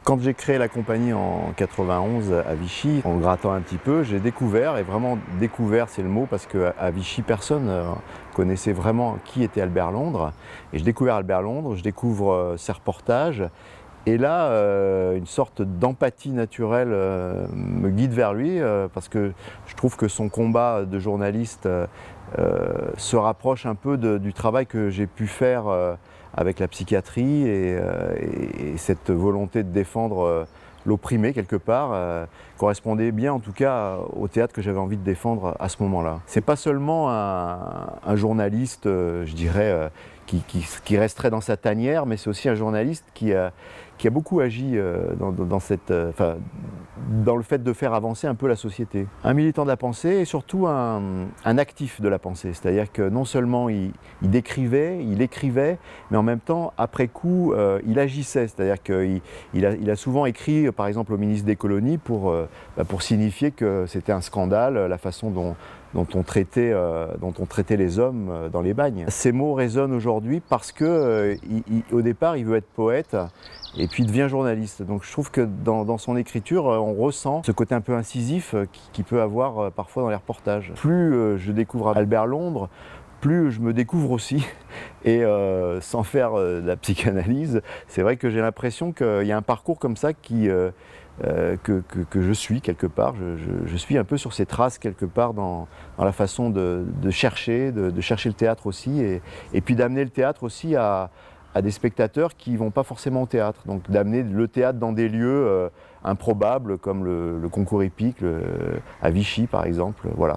Quand j'ai créé la compagnie en 91 à Vichy, en grattant un petit peu, j'ai découvert, et vraiment découvert c'est le mot, parce qu'à Vichy personne connaissait vraiment qui était Albert Londres. Et j'ai découvert Albert Londres, je découvre ses reportages, et là une sorte d'empathie naturelle me guide vers lui, parce que je trouve que son combat de journaliste se rapproche un peu du travail que j'ai pu faire avec la psychiatrie et cette volonté de défendre l'opprimé quelque part correspondait bien en tout cas au théâtre que j'avais envie de défendre à ce moment-là. C'est pas seulement un journaliste, je dirais, qui resterait dans sa tanière, mais c'est aussi un journaliste qui a beaucoup agi dans le fait de faire avancer un peu la société. Un militant de la pensée et surtout un actif de la pensée, c'est-à-dire que non seulement il décrivait, il écrivait, mais en même temps, après coup, il agissait, c'est-à-dire qu'il a souvent écrit, par exemple, au ministre des Colonies pour signifier que c'était un scandale, la façon dont on traitait les hommes dans les bagnes. Ces mots résonnent aujourd'hui parce que au départ, il veut être poète et puis il devient journaliste. Donc je trouve que dans son écriture, on ressent ce côté un peu incisif qu'il peut avoir parfois dans les reportages. Plus je découvre Albert Londres, plus je me découvre aussi. Et sans faire de la psychanalyse, c'est vrai que j'ai l'impression qu'il y a un parcours comme ça que je suis quelque part. Je suis un peu sur ses traces quelque part dans la façon de chercher le théâtre aussi, et puis d'amener le théâtre aussi à des spectateurs qui ne vont pas forcément au théâtre. Donc d'amener le théâtre dans des lieux improbables comme le concours hippique à Vichy par exemple. Voilà.